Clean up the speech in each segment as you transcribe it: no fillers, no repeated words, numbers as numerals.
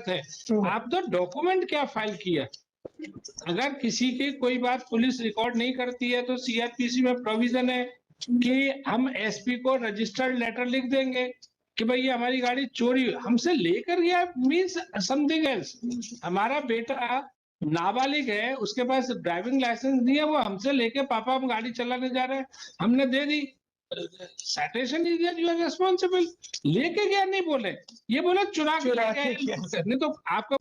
गलत है। आप तो डॉक्यूमेंट क्या फाइल किया? अगर किसी की कोई बात पुलिस रिकॉर्ड नहीं करती है तो सीआरपीसी में प्रोविजन है कि हम एसपी को रजिस्टर्ड लेटर लिख देंगे कि भाई ये हमारी गाड़ी चोरी हमसे लेकर गया, मीन्स समथिंग एल्स। हमारा बेटा नाबालिग है, उसके पास ड्राइविंग लाइसेंस नहीं है, वो हमसे लेके पापा हम गाड़ी चलाने जा रहे हैं, हमने दे दी, citation is that you are responsible. लेके गया नहीं बोले, ये बोला चुरा के गया। नहीं तो आपका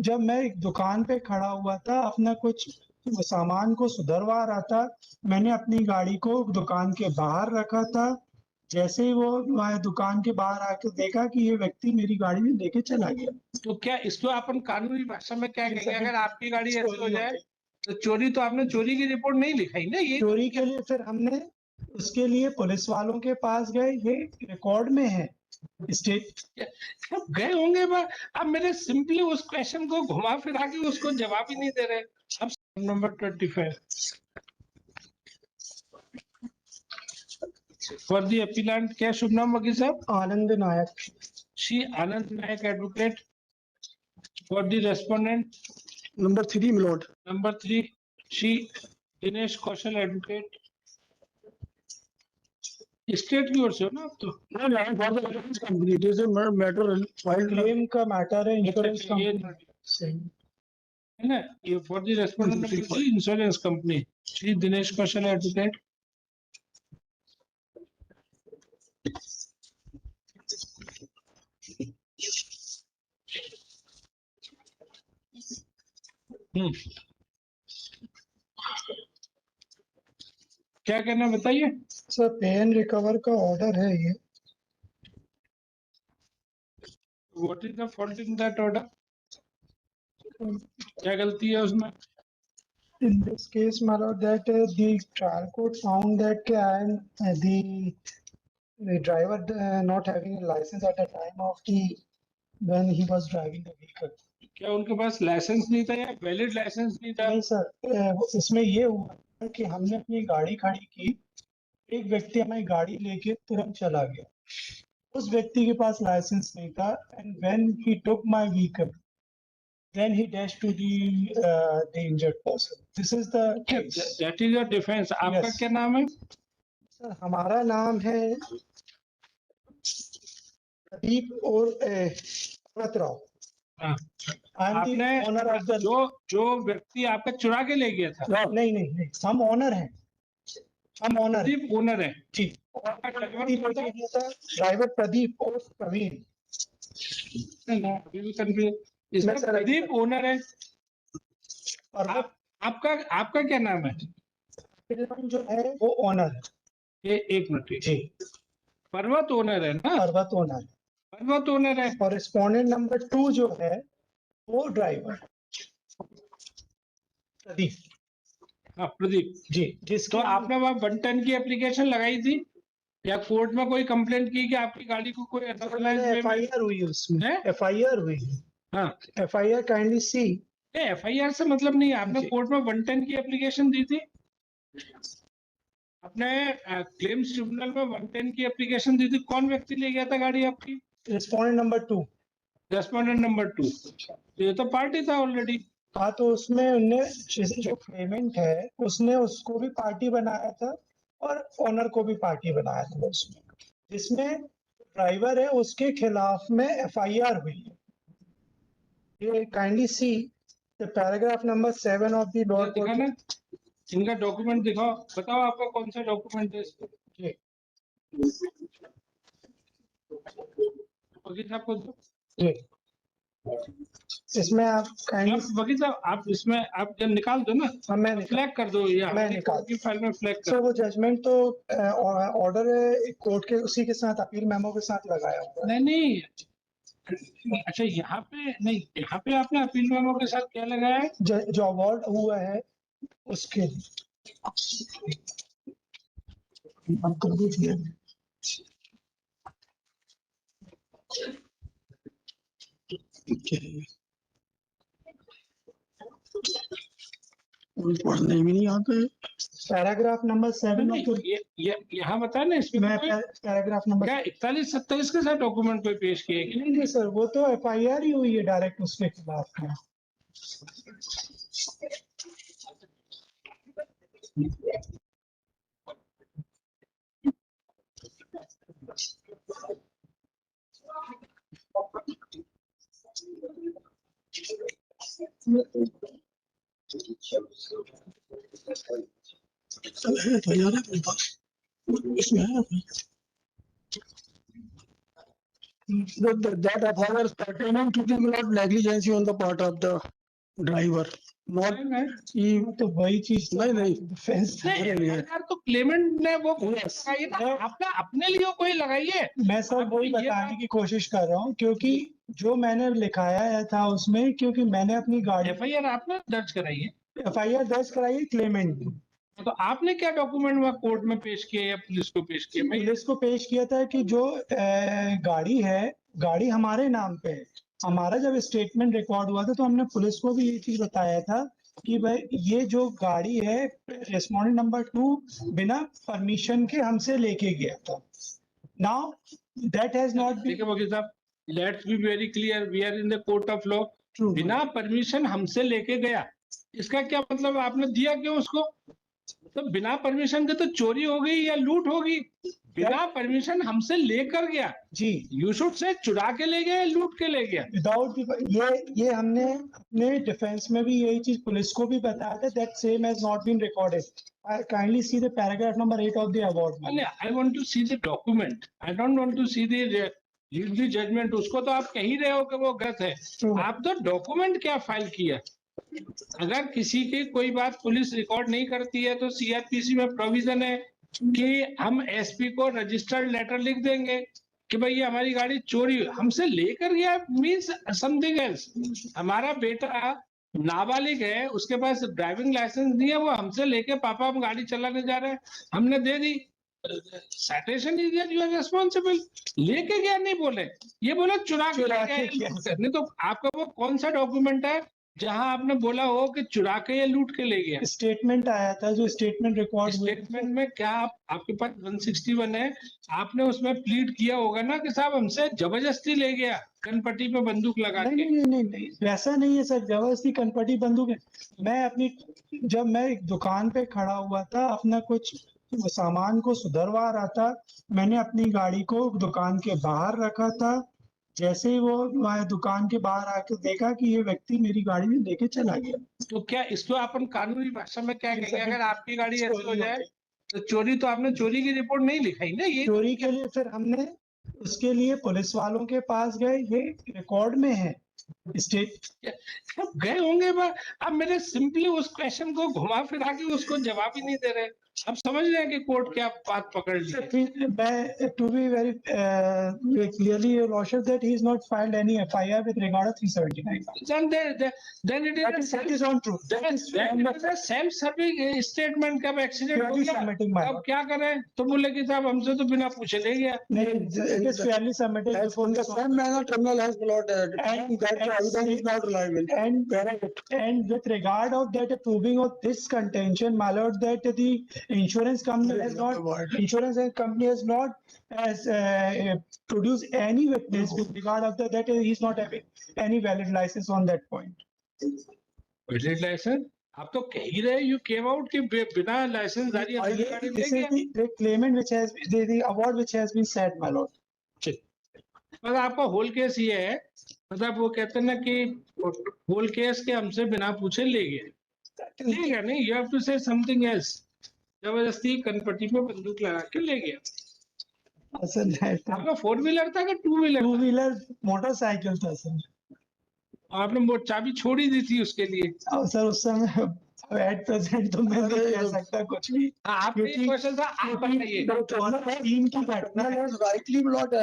जब मैं एक दुकान पे खड़ा हुआ था, अपना कुछ सामान को सुधरवा रहा था, मैंने अपनी गाड़ी को दुकान के बाहर रखा था। जैसे ही वो मैं दुकान के बाहर आकर देखा कि ये व्यक्ति मेरी गाड़ी में लेके चला गया। तो क्या इसको अपन कानूनी भाषा में क्या कहेंगे? अगर आपकी गाड़ी ऐसी हो जाए तो चोरी, तो आपने चोरी की रिपोर्ट नहीं लिखाई ना। ये चोरी के लिए फिर हमने उसके लिए पुलिस वालों के पास गए, ये रिकॉर्ड में है स्टेट गए होंगे। अब मेरे सिंपली उस क्वेश्चन को घुमा फिरा के उसको जवाब ही नहीं दे रहे। अब नंबर 25 फॉर दी अपीलेंट, क्या शुभ नाम वकील साहब? Anand Nayak. Shri Anand Nayak advocate. For the respondent number 3 milord. Number 3 Shri Dinesh Kaushal advocate. State की ओर से हो ना आप? तो मैटर क्लेम का मैटर है, इंश्योरेंस कंपनी है ना। ये for the respondent insurance company Shri Dinesh Kaushal advocate. क्या करना बताइए सर। पे एंड रिकवर का ऑर्डर है ये। What is the fault in that order? क्या गलती है उसमें? In this case, my lord, that the trial court found that the driver not having a license at the time of when he was driving the vehicle. क्या उनके पास licence नहीं था या valid licence नहीं था? नहीं सर, इसमें ये हुआ कि हमने अपनी गाड़ी खड़ी की, एक व्यक्ति हमारी गाड़ी लेके तुरंत चला गया। उस व्यक्ति के पास लाइसेंस नहीं था, and when he took my vehicle, then he dashed to the injured person. This is the case. That is your defense. आपका क्या नाम है? सर हमारा नाम है प्रदीप और राव। आपने ऑनर ऑफ द जो व्यक्ति आपका चुरा के ले गया था? नहीं, हम ऑनर हैं। हम ऑनर ओनर है जी। ड्राइवर प्रदीप और प्रवीण। इसमें प्रदीप ओनर है और आपका क्या नाम है? जो है वो ऑनर है। ये एक मिनट जी। पर्वत ओनर है ना? पर्वत ओनर। पर्वत ओनर है और रिस्पोंडेंट नंबर 2 जो है वो ड्राइवर प्रदीप। हाँ प्रदीप जी। तो आपने वहाँ 1 टन की एप्लीकेशन लगाई थी या कोर्ट में कोई कंप्लेंट की कि आपकी गाड़ी को कोई एफआईआर हुई है उसमें? एफआईआर हुई है। हाँ एफआईआर काइंडली सी। एफआईआर से मतलब नहीं है। आपने कोर्ट में 1 टन की एप्लीकेशन दी थी? आपने क्लेम्स ट्रिब्यूनल में 1 टन की एप्लीकेशन दी थी? कौन व्यक्ति ले गया था गाड़ी आपकी? Respondent number 2। रेस्पोंडेंट नंबर 2 ये तो पार्टी था ऑलरेडी। हाँ, तो उसमें उनने जो पेमेंट है उसने उसको भी पार्टी बनाया था और ओनर को भी पार्टी बनाया था उसमें, जिसमें ड्राइवर है उसके खिलाफ में एफआईआर हुई है। ये kindly see the paragraph number 7 of the law. दिखाना इनका डॉक्यूमेंट दिखाओ, बताओ आपका कौन सा डॉक्यूमेंट है इसको? वकील साहब को जी। इसमें आप वकील साहब आप इसमें आप जब निकाल दो ना, मैं फ्लैग कर दो। ये मैं निकाल की फाइल में फ्लैग कर। सर वो जजमेंट तो ऑर्डर है कोर्ट के, उसी के साथ अपील मेमो के साथ लगाया हुआ है। नहीं अच्छा यहाँ पे नहीं, यहाँ पे आपने अपील मेमो के साथ क्या लगाया है? जो अवार्ड हुआ है उसके पढ़ने भी नहीं आते। पैराग्राफ नंबर 7 नहीं, ये यहाँ बता ना इसमें मैं कोई पैराग्राफ नंबर क्या 41-27 के साथ डॉक्यूमेंट कोई पेश किए कि नहीं सर, वो तो FIR ही हुई है डायरेक्ट उसके खिलाफ में। है तो यार अपने पास इसमें है that FIR is pertaining to the negligence on the part of the driver, not नहीं वो तो वही चीज नहीं डिफेंस यार, तो क्लेमेंट ने वो Yes. लगाइए ना, अपना अपने लिए कोई लगाइए। मैं सर आप वही ये बताने बात- की कोशिश कर रहा हूँ, क्योंकि जो मैंने लिखाया था उसमें, क्योंकि मैंने अपनी गाड़ी FIR आपने दर्ज कराइए, FIR दर्ज कराई है क्लेमेंट ने। तो आपने क्या डॉक्यूमेंट वहाँ कोर्ट में पेश किए या पुलिस को पेश किए? मैं पुलिस को पेश किया था कि जो गाड़ी है, गाड़ी हमारे नाम पे है। हमारा जब स्टेटमेंट रिकॉर्ड हुआ था तो हमने पुलिस को भी ये चीज बताया था कि भाई ये जो गाड़ी है रेस्पोंडेंट नंबर 2 बिना परमिशन के हमसे लेके गया था। Now that has not been देखिए वकील साहब, let's be very clear, we are in the court of law. True. बिना परमिशन हमसे लेके गया, इसका क्या मतलब? आपने दिया क्यों उसको? तो बिना परमिशन के तो चोरी हो गई या लूट होगी। बिना परमिशन हमसे लेकर गया, जी, यू शुड से चुरा के ले गया या लूट के ले गया। विदाउट ये हमने अपने डिफेंस में भी यही चीज पुलिस को भी बताया था, that same has not been recorded. I kindly see the paragraph number 8 of the award. I want to see the document, I don't want to see the judgment. उसको तो आप कह ही रहे हो कि वो गलत है, आप तो डॉक्यूमेंट क्या फाइल किया। अगर किसी की कोई बात पुलिस रिकॉर्ड नहीं करती है तो CRPC में प्रोविजन है कि हम SP को रजिस्टर्ड लेटर लिख देंगे कि भाई ये हमारी गाड़ी चोरी हमसे लेकर गया, मीन्स समथिंग एल्स। हमारा बेटा नाबालिग है, उसके पास ड्राइविंग लाइसेंस नहीं है, वो हमसे लेके पापा हम गाड़ी चलाने जा रहे हैं, हमने दे दी, citation is that you are responsible. लेके गया नहीं बोले, ये बोला चुरा के ले गया। नहीं तो आपका वो कौन सा डॉक्यूमेंट है जहां आपने बोला हो कि चुरा के या लूट के ले गया? स्टेटमेंट आया था, जो स्टेटमेंट रिकॉर्ड स्टेटमेंट में क्या आपके पास 161 है, आपने उसमें प्लीड किया होगा ना कि साहब हमसे जबरदस्ती ले गया, कनपट्टी पे बंदूक लगा नहीं के। नहीं नहीं नहीं, वैसा नहीं है सर, जबरदस्ती कनपटी बंदूक है। मैं अपनी जब मैं एक दुकान पे खड़ा हुआ था, अपना कुछ सामान को सुधरवा रहा था, मैंने अपनी गाड़ी को दुकान के बाहर रखा था। जैसे ही वो मैं दुकान के बाहर आकर देखा कि ये व्यक्ति मेरी गाड़ी में लेके चला गया। तो क्या इसको अपन कानूनी भाषा में क्या ये कहेंगे? सभी अगर आपकी गाड़ी ऐसी हो चोरी जाए गई। तो चोरी, तो आपने चोरी की रिपोर्ट नहीं लिखाई ना। ये चोरी के लिए फिर हमने उसके लिए पुलिस वालों के पास गए, ये रिकॉर्ड में है। स्टेट अब गए होंगे, अब मेरे सिंपली उस क्वेश्चन को घुमा फिरा के उसको जवाब ही नहीं दे रहे। अब समझ रहे हैं कि कोर्ट क्या बात पकड़ ली है। मैं to be very clearly your lordship that he is not filed any FIR with regard to 379. Then it That is not true. That is self serving statement. कब एक्सीडेंट हो Purely गया, submitting my अब क्या करें? तो बोले कि साहब हमसे तो बिना पूछे ले गया। it is fairly submitted as before in the same manner criminal has blood And- that and- evidence is not reliable. and with regard of that proving of this contention, my lord, that the insurance company has not produced any witness with regard of that he is not having any valid license on that point. Valid licence आप तो कह ही रहे, you came out कि बिना licence जारी अपनी गाड़ी ले This is गया। the claimant which has the award which has been said, my lord. मतलब आपका होल केस ये है, मतलब वो कहते हैं ना कि होल केस के हमसे बिना पूछे ले गया। ले गया नहीं, you have to say something else. जबरदस्ती कनपट्टी पे बंदूक लगा के ले गया। Sir, that आपका 4 व्हीलर था कि 2 व्हीलर? 2-wheeler मोटरसाइकिल था सर। आपने वो चाबी छोड़ी दी थी उसके लिए। और सर उस समय एट प्रेजेंट तो मैं नहीं कह सकता कुछ भी। आपका क्वेश्चन था, आप बताइए। 2003 की घटना है। rightly blood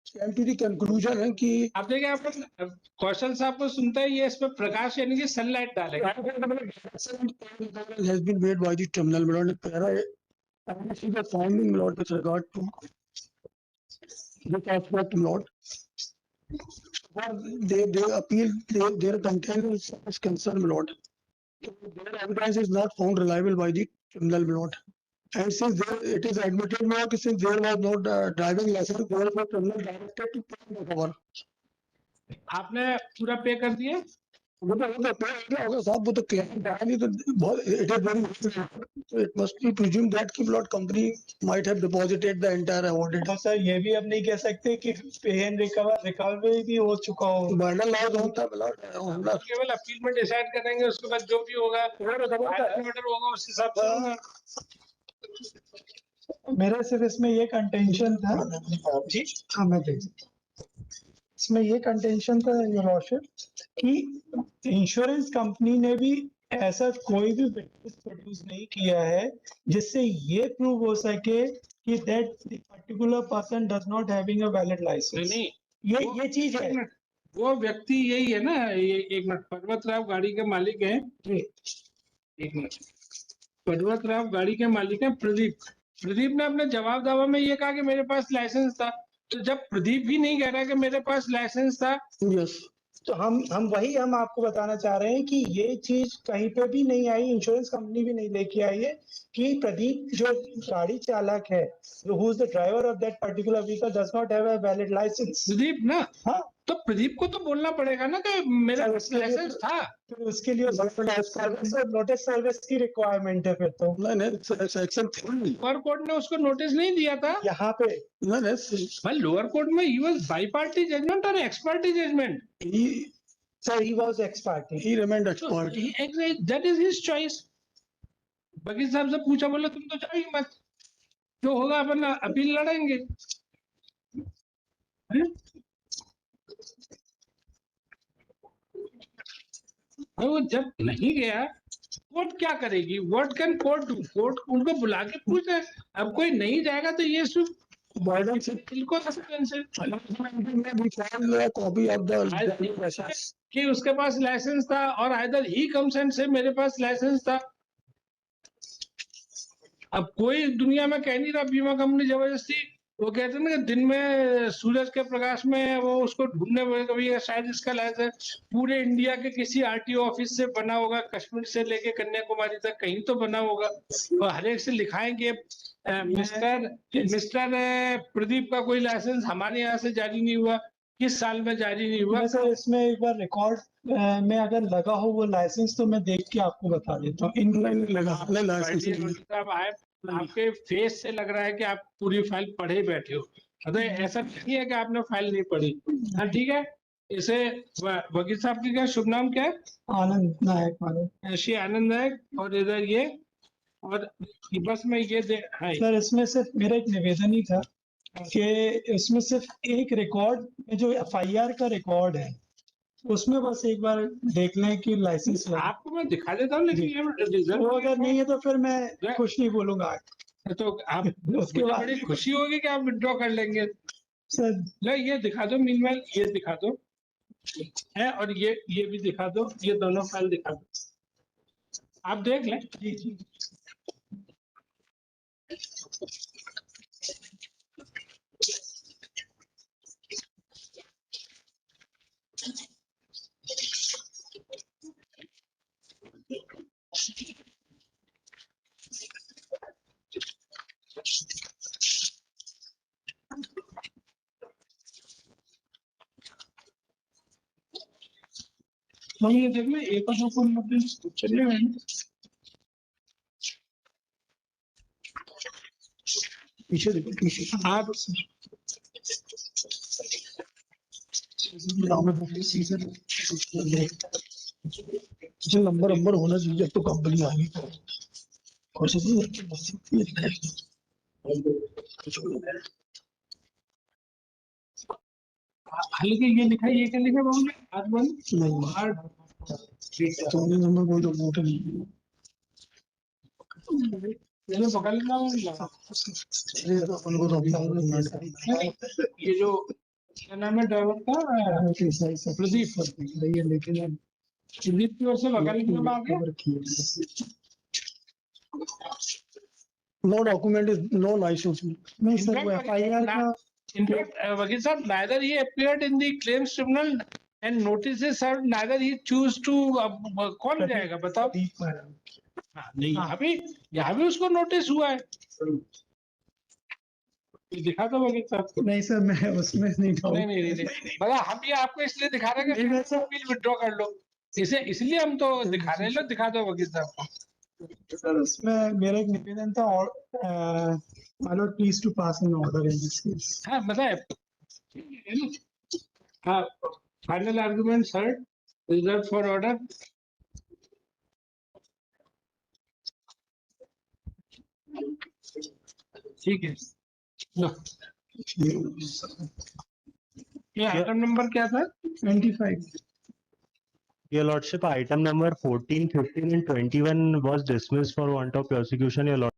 came to the conclusion है कि आप देखिए, आपको कौशल साहब को सुनते हैं, ये इस पे प्रकाश यानी कि सनलाइट डालेगा। has been made by the terminal blood see the finding blood with regard to this aspect blood. They appeal their content is concerned blood. their evidence is not found reliable by the criminal blood. And since it is admitted now, since there was no driving license, therefore criminal directed to pay the cover. आपने पूरा पे कर दिया? वो तो क्या होगा साहब, वो तो क्लेम है नहीं, तो बहुत it is very, so it must be presumed that कि blood company might have deposited the entire awarded. तो सर ये भी अब नहीं कह सकते कि पे एंड रिकवरी भी हो चुका हो। बर्डन लॉस होता है blood, हम केवल अपील में डिसाइड करेंगे, उसके बाद जो भी होगा ऑर्डर होगा उस हिसाब से। मेरा सिर्फ इसमें ये कंटेंशन था जी, हाँ मैं देख इसमें ये कंटेंशन था योर लॉर्डशिप कि इंश्योरेंस कंपनी ने भी ऐसा कोई भी विटनेस प्रोड्यूस नहीं किया है जिससे ये प्रूव हो सके कि that particular person does not having a valid licence. नहीं, ये चीज है। वो व्यक्ति यही है ना, ये एक मिनट, पर्वतराव गाड़ी के मालिक हैं, एक मिनट, पर्वतराव गाड़ी के मालिक हैं प्रदीप ने अपने जवाब दावा में ये कहा कि मेरे पास लाइसेंस था। तो जब प्रदीप ही नहीं कह रहा कि मेरे पास लाइसेंस था, यस, तो हम आपको बताना चाह रहे हैं कि ये चीज कहीं पे भी नहीं आई, इंश्योरेंस कंपनी भी नहीं लेके आई है कि प्रदीप जो गाड़ी चालक है, who is the driver of that particular vehicle does not have a valid licence. Pradeep ना, हाँ, तो प्रदीप को तो बोलना पड़ेगा ना कि मेरा लाइसेंस था। फिर उसके लिए नोटिस सर्विस की रिक्वायरमेंट है फिर तो। नहीं सेक्शन 3 लोअर कोर्ट ने उसको नोटिस नहीं दिया था। यहाँ पे नहीं, भाई लोअर कोर्ट में he was by party judgment और ex parte judgment. Sir he was ex parte, he remained expert. That is his choice. वकील साहब से पूछा, बोले तुम तो जाओ ही मत, जो होगा अपन अपील लड़ेंगे। वो जब नहीं गया, कोर्ट क्या करेगी? What can court do? Court उनको बुला के पूछे। अब कोई नहीं जाएगा तो ये सिर्फ Biden said, इनको consequence है we found a copy of the license. कि उसके पास लाइसेंस था और आइदर ही कंसेंट से मेरे पास लाइसेंस था। अब कोई दुनिया में कह नहीं रहा बीमा कंपनी जबरदस्ती, वो कहते हैं ना कि दिन में सूरज के प्रकाश में वो उसको ढूंढने में, कभी शायद इसका लाइसेंस पूरे इंडिया के किसी आरटीओ ऑफिस से बना होगा, कश्मीर से लेके कन्याकुमारी तक कहीं तो बना होगा, तो हर एक से लिखाएंगे मिस्टर प्रदीप का कोई लाइसेंस हमारे यहाँ से जारी नहीं हुआ, किस साल में जारी नहीं हुआ। सर इसमें एक बार रिकॉर्ड में अगर लगा हो वो लाइसेंस तो मैं देख के आपको बता देता हूँ। नहीं लगा, नहीं लाइसेंस। साहब आपके फेस से लग रहा है कि आप पूरी फाइल पढ़े बैठे हो, अरे ऐसा नहीं है कि आपने फाइल नहीं पढ़ी। हाँ ठीक है, इसे वकील साहब की क्या शुभ नाम क्या है? आनंद नायक। श्री आनंद नायक। और इधर ये, और बस में ये हाँ सर इसमें सिर्फ मेरा एक निवेदन ही था कि इसमें सिर्फ एक रिकॉर्ड में जो एफआईआर का रिकॉर्ड है उसमें बस एक बार देख लें कि लाइसेंस आपको मैं दिखा देता हूँ, लेकिन ये वो अगर नहीं है तो फिर मैं कुछ नहीं बोलूंगा। तो आप उसके बाद बड़ी खुशी होगी कि आप विड्रॉ कर लेंगे। सर ले ये दिखा दो, मीनवाइल ये दिखा दो है, और ये भी दिखा दो, ये दोनों फाइल दिखा दो, आप देख लें। जी जी हम ये देख लें, एक और दो को मतलब चलिए पीछे देखो, पीछे आप नंबर होना चाहिए तो कंपनी आएगी। हल्के ये लिखा है, ये क्या लिखा बाबू ने? आज बंद नहीं, नंबर कोई तो वोट नहीं। ये पकड़ लेना, अपन को तो ये जो क्या नाम है ड्राइवर का? प्रदीप। लेकिन प्रदीप की ओर से पकड़ लेना आगे। No document is no licence. नहीं सर वो एफआईआर का In fact, वकील साहब, neither he appeared in the claims tribunal and notice is served, neither he choose to कौन जाएगा बताओ? प्रदीप मैडम। हाँ, नहीं यहाँ भी उसको नोटिस हुआ है। ये दिखा दो वकील साहब को। नहीं सर, मैं उसमें नहीं डाउट। नहीं मतलब हम ये आपको इसलिए दिखा रहे हैं कि प्लीज विड्रॉ कर लो, इसे इसलिए हम तो दिखा रहे हैं। लो दिखा दो वकील साहब को। सर उसमें मेरा एक निवेदन था और my lord please to pass an order in this case. हाँ बताए। हाँ, final argument heard, reserve for order. ठीक है, लो ये आइटम नंबर क्या था? 25। Your Lordship, item number 14, 15 and 21 was dismissed for want of prosecution, Your Lordship.